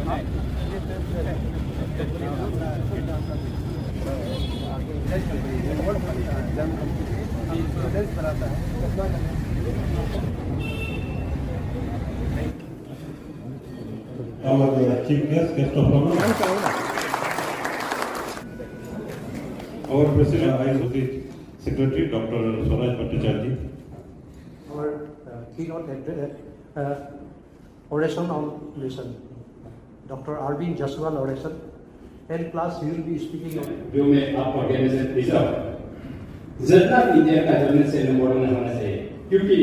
Our chief guest of honor, our president, ISOC secretary, Dr. Swaraj Bhattacharya. Our keynote oration on mission, Dr. Arvind Jaswal oration, and plus he will be speaking on. जो मैं आपको कहने से तीसरा जितना India का journal से modern होना चाहिए क्योंकि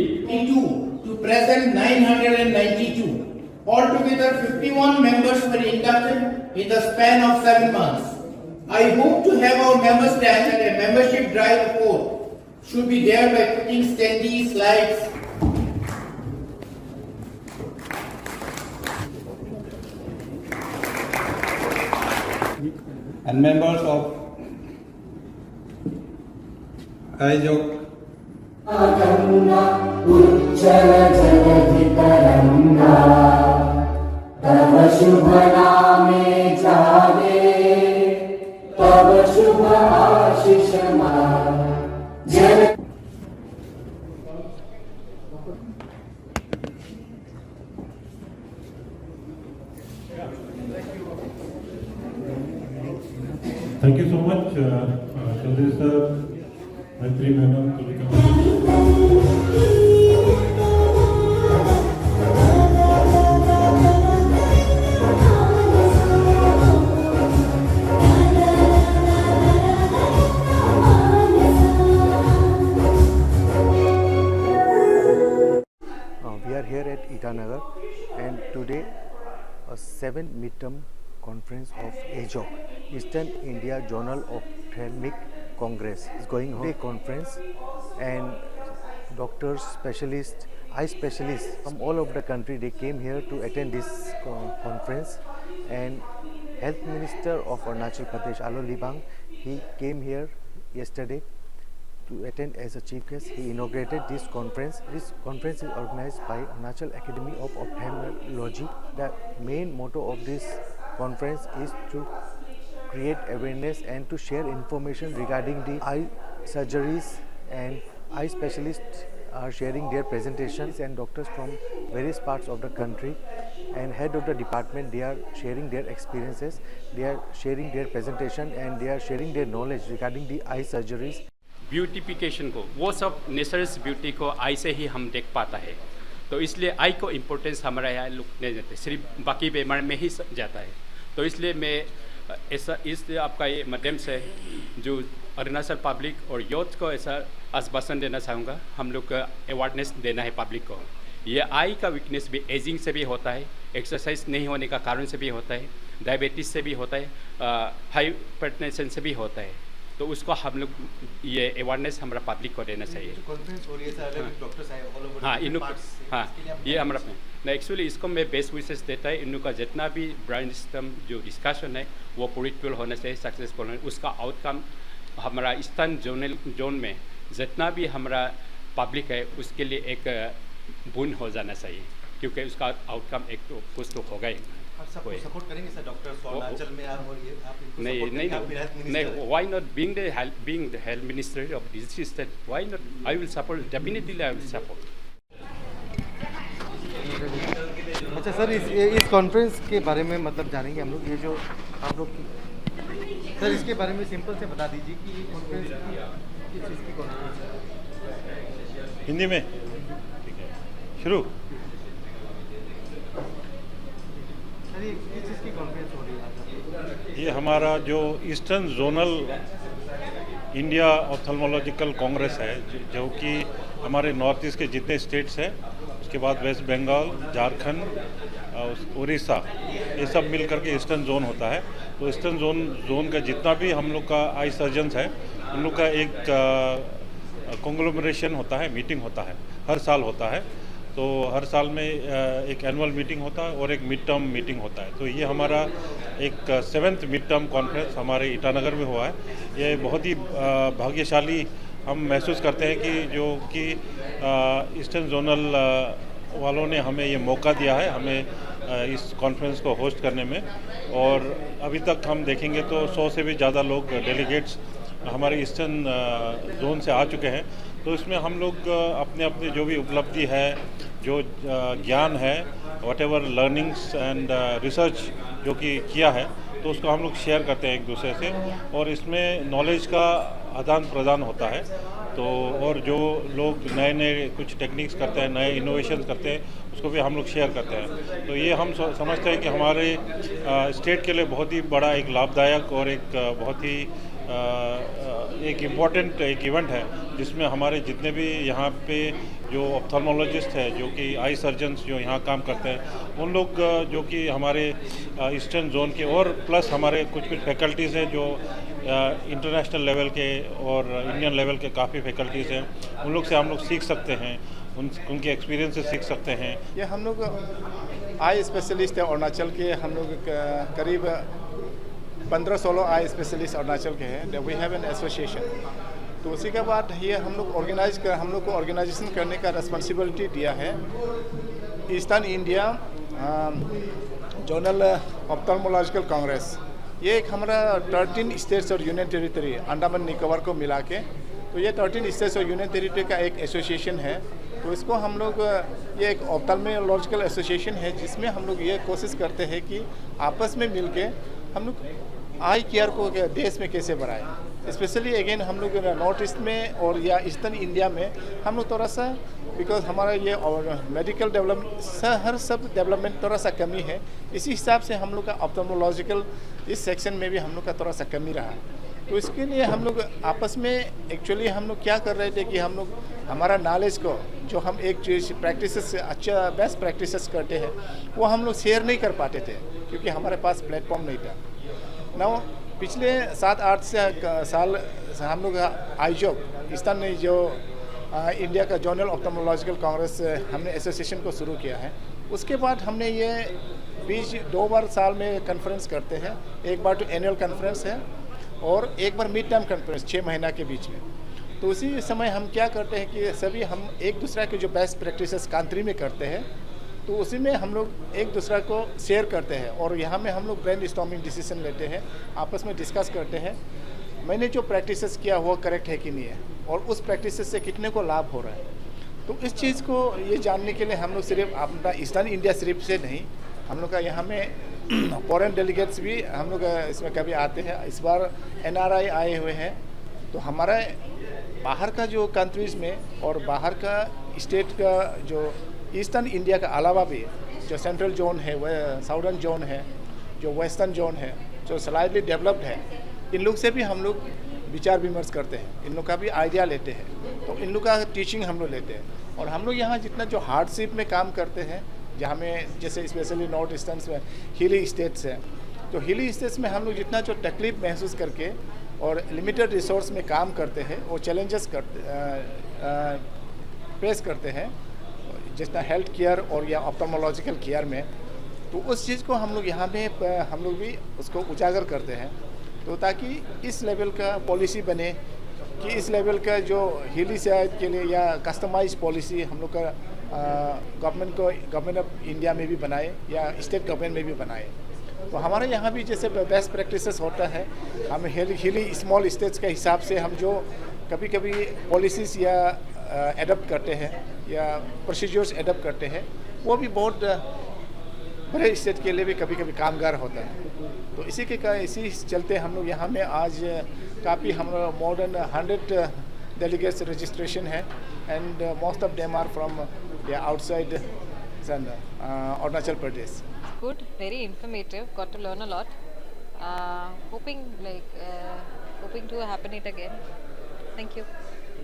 to present 992. Altogether 51 members were inducted in the span of 7 months. I hope to have our members stand at a membership drive report should be there by putting standee slides. And members of ISOC. तव शुभ नामे जागे तव शुभ आशीष जन। Thank you so much, Chaudhary sir, Maitri madam, Tulika madam. We are here at Itanagar, and today a 7th midterm conference of AJOC, Eastern India Journal Ophthalmic Congress, is going on. A conference, and doctors, specialists, eye specialists from all over the country, they came here to attend this conference. And Health Minister of Arunachal Pradesh, Alo Libang, he came here yesterday to attend as a chief guest. He inaugurated this conference. This conference is organized by Arunachal Academy of Ophthalmology. The main motto of this conference is to create awareness and to share information regarding the eye surgeries, and eye specialists are sharing their presentations, and doctors from various parts of the country and head of the department, they are sharing their experiences, they are sharing their presentation, and they are sharing their knowledge regarding the eye surgeries. Beautification को, वो सब natural beauty को आई से ही हम देख पाता है, तो इसलिए आई को इम्पोर्टेंस हमारा यहाँ लोग नहीं देते, सिर्फ बाकी बीमार में ही जाता है। तो इसलिए मैं ऐसा इस आपका ये माध्यम से जो अरुणाचल पब्लिक और यूथ को ऐसा आश्वासन देना चाहूँगा, हम लोग का अवेयरनेस देना है पब्लिक को। ये आई का वीकनेस भी एजिंग से भी होता है, एक्सरसाइज नहीं होने का कारण से भी होता है, डायबिटीज़ से भी होता है, हाइपरटेंशन से भी होता है। तो उसको हम लोग ये अवेयरनेस हमारा पब्लिक को देना चाहिए। कॉन्फ्रेंस हो रही है सर, डॉक्टर्स आए ऑल ओवर। हाँ, इन हाँ ये हमारा ना एक्चुअली इसको मैं बेस्ट विशेष देता है, इन का जितना भी ब्रांड सिस्टम जो डिस्कशन है वो प्रोडक्टिव होना चाहिए, सक्सेसफुल होना, उसका आउटकम हमारा ईस्टर्न जोन में जितना भी हमारा पब्लिक है उसके लिए एक बुन हो जाना चाहिए, क्योंकि उसका आउटकम एक तो कुछ तो होगा ही। सपोर्ट करेंगे सर डॉक्टर्स अरुणाचल में आप, और ये आप इनको नहीं, why not being the health minister of this state, why not, I will support, definitely I will support. अच्छा सर, इस कॉन्फ्रेंस के बारे में मतलब जानेंगे हम लोग, ये जो आप लोग की सर इसके बारे में सिंपल से बता दीजिए कि ये कॉन्फ्रेंस किस चीज़ की कॉन्फ्रेंस है? हिंदी में ठीक है, शुरू। सर ये किस चीज़ की कॉन्फ्रेंस हो रही है? ये हमारा जो ईस्टर्न जोनल इंडिया ऑप्थेल्मोलॉजिकल कांग्रेस है, जो कि हमारे नॉर्थ ईस्ट के जितने स्टेट्स हैं, उसके बाद वेस्ट बंगाल, झारखंड, उड़ीसा, ये सब मिल करके ईस्टर्न जोन होता है। तो ईस्टर्न जोन का जितना भी हम लोग का आई सर्जन्स है, उन लोग का एक कॉन्ग्लोमरेशन होता है, मीटिंग होता है, हर साल होता है। तो हर साल में एक एनुअल मीटिंग होता है और एक मिड टर्म मीटिंग होता है। तो ये हमारा एक 7th मिड टर्म कॉन्फ्रेंस हमारे ईटानगर में हुआ है। ये बहुत ही भाग्यशाली हम महसूस करते हैं कि जो कि ईस्टर्न जोनल वालों ने हमें ये मौका दिया है, हमें इस कॉन्फ्रेंस को होस्ट करने में। और अभी तक हम देखेंगे तो 100 से भी ज़्यादा लोग डेलीगेट्स हमारे ईस्टर्न जोन से आ चुके हैं। तो इसमें हम लोग अपने अपने जो भी उपलब्धि है, जो ज्ञान है, व्हाटएवर लर्निंग्स एंड रिसर्च जो कि किया है, तो उसको हम लोग शेयर करते हैं एक दूसरे से, और इसमें नॉलेज का आदान प्रदान होता है। तो और जो लोग नए नए कुछ टेक्निक्स करते हैं, नए इनोवेशन करते हैं, उसको भी हम लोग शेयर करते हैं। तो ये हम समझते हैं कि हमारे स्टेट के लिए बहुत ही बड़ा एक लाभदायक और एक बहुत ही एक इम्पॉर्टेंट एक इवेंट है, जिसमें हमारे जितने भी यहाँ पे जो ऑप्थेल्मोलॉजिस्ट है, जो कि आई सर्जन्स जो यहाँ काम करते हैं, उन लोग जो कि हमारे ईस्टर्न जोन के, और प्लस हमारे कुछ फैकल्टीज़ हैं जो इंटरनेशनल लेवल के और इंडियन लेवल के काफ़ी फैकल्टीज़ हैं, उन लोग से हम लोग सीख सकते हैं, उनके एक्सपीरियंस से सीख सकते हैं। ये हम लोग आई स्पेशलिस्ट है अरुणाचल के, हम लोग करीब 15-16 आई स्पेशलिस्ट अरुणाचल के हैं। We have an association. तो उसी के बाद ये हम लोग को ऑर्गेनाइजेशन करने का रिस्पॉन्सिबिलिटी दिया है ईस्टर्न इंडिया जोनल ऑप्थेल्मोलॉजिकल कांग्रेस। ये एक हमारा 13 स्टेट्स और यूनियन टेरिटरी अंडमान निकोबार को मिला के, तो ये 13 स्टेट्स और यूनियन टेरिटरी का एक एसोसिएशन है। तो इसको हम लोग ये एक ऑप्थेल्मोलॉजिकल एसोसिएशन है, जिसमें हम लोग ये कोशिश करते हैं कि आपस में मिल के हम लोग आई केयर को देश में कैसे बढ़ाएं। स्पेशली अगेन हम लोग नॉर्थ ईस्ट में और या ईस्टर्न इंडिया में हम लोग थोड़ा सा, बिकॉज हमारा ये और मेडिकल डेवलपमेंट सब डेवलपमेंट थोड़ा सा कमी है, इसी हिसाब से हम लोग का ऑप्थेल्मोलॉजिकल इस सेक्शन में भी हम लोग का थोड़ा सा कमी रहा। तो इसके लिए हम लोग आपस में एक्चुअली हम लोग क्या कर रहे थे कि हम लोग हमारा नॉलेज को, जो हम एक चीज़ प्रैक्टिसेस अच्छा बेस्ट प्रैक्टिसेस करते हैं, वो हम लोग शेयर नहीं कर पाते थे क्योंकि हमारे पास प्लेटफॉर्म नहीं था ना। पिछले 7-8 साल हम लोग आईजॉक ईस्टर्न ने जो इंडिया का जोनल ऑप्थेल्मोलॉजिकल कांग्रेस हमने एसोसिएशन को शुरू किया है। उसके बाद हमने ये बीच 2 बार साल में कॉन्फ्रेंस करते हैं। एक बार तो एनुअल कॉन्फ्रेंस है और एक बार मिड टर्म कॉन्फ्रेंस 6 महीना के बीच में। तो उसी समय हम क्या करते हैं कि सभी हम एक दूसरे के जो बेस्ट प्रैक्टिसेस कंट्री में करते हैं, तो उसी में हम लोग एक दूसरे को शेयर करते हैं और यहाँ में हम लोग ब्रेन स्टॉर्मिंग डिसीजन लेते हैं, आपस में डिस्कस करते हैं मैंने जो प्रैक्टिसेस किया वो करेक्ट है कि नहीं है और उस प्रैक्टिसेस से कितने को लाभ हो रहा है। तो इस चीज़ को ये जानने के लिए हम लोग सिर्फ अपना ईस्टर्न इंडिया सिर्फ से नहीं, हम लोग का यहाँ में फॉरेन डेलीगेट्स भी हम लोग इसमें कभी आते हैं। इस बार NRI आए हुए हैं। तो हमारा बाहर का जो कंट्रीज़ में और बाहर का स्टेट का जो ईस्टर्न इंडिया का अलावा भी जो सेंट्रल जोन है, वह साउदर्न जोन है, जो वेस्टर्न जोन है, जो स्लाइटली डेवलप्ड है, इन लोग से भी हम लोग विचार विमर्श करते हैं, इन लोग का भी आइडिया लेते हैं। तो इन लोग का टीचिंग हम लोग लेते हैं और हम लोग यहाँ जितना जो हार्डशिप में काम करते हैं, जहाँ में जैसे स्पेशली नॉर्थ ईस्टर्न में हिली स्टेट्स हैं, तो हिली स्टेट्स में हम लोग जितना जो तकलीफ महसूस करके और लिमिटेड रिसोर्स में काम करते हैं, वो चैलेंजेस फेस करते हैं, जितना हेल्थ केयर और या ऑप्थेल्मोलॉजिकल केयर में। तो उस चीज़ को हम लोग यहाँ में हम लोग भी उसको उजागर करते हैं, तो ताकि इस लेवल का पॉलिसी बने कि इस लेवल का जो हिली सेहत के लिए या कस्टमाइज पॉलिसी हम लोग का गवर्नमेंट ऑफ इंडिया में भी बनाए या स्टेट गवर्नमेंट में भी बनाए। तो हमारे यहाँ भी जैसे बेस्ट प्रैक्टिसेस होता है, हम हिली स्मॉल स्टेट्स के हिसाब से हम जो कभी कभी पॉलिसीज़ या एडप्ट करते हैं या प्रोसीजर्स एडप्ट करते हैं, वो भी बहुत बड़े स्टेट के लिए भी कभी कभी कामगार होता है। तो इसी चलते हम लोग यहाँ में आज काफ़ी हम मोर देन 100 डेलीगेट्स रजिस्ट्रेशन है and most of them are from outside Arunachal Pradesh. Good, very informative. Got to learn a lot. Hoping to happen it again. Thank you.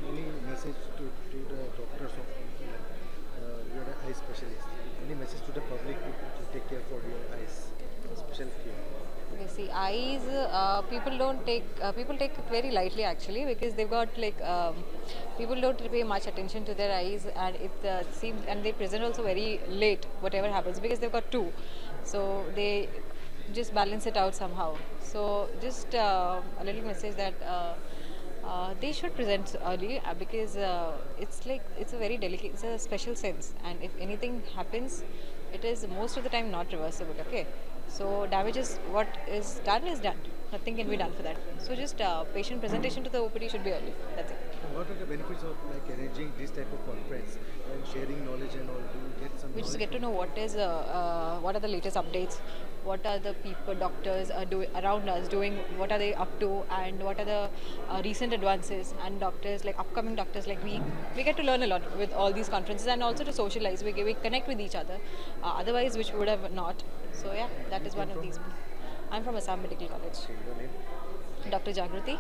Any message to the doctors of your eye specialist? Any message to the public to take care for your eyes, special care? Okay, see, eyes, people take it very lightly actually, because they've got people don't pay much attention to their eyes, and it seems, and they present also very late whatever happens, because they've got two, so they just balance it out somehow. So just a little message that they should present early, because it's a very delicate, it's a special sense, and if anything happens, it is most of the time not reversible. Okay, so damage is what is done is done. Nothing can be done for that. So just patient presentation to the OPD should be early. That's it. What are the benefits of like arranging this type of conference and sharing knowledge and all? Do you get some? We just knowledge get to from- know what are the latest updates, what are the people, doctors are doing around us, doing what are they up to, and what are the recent advances. And doctors, like upcoming doctors like we get to learn a lot with all these conferences, and also to socialize. We connect with each other. Otherwise, which we would have not. So yeah, that is one of these. I'm from Assam Medical College. Okay, your name? Dr. Jagruti.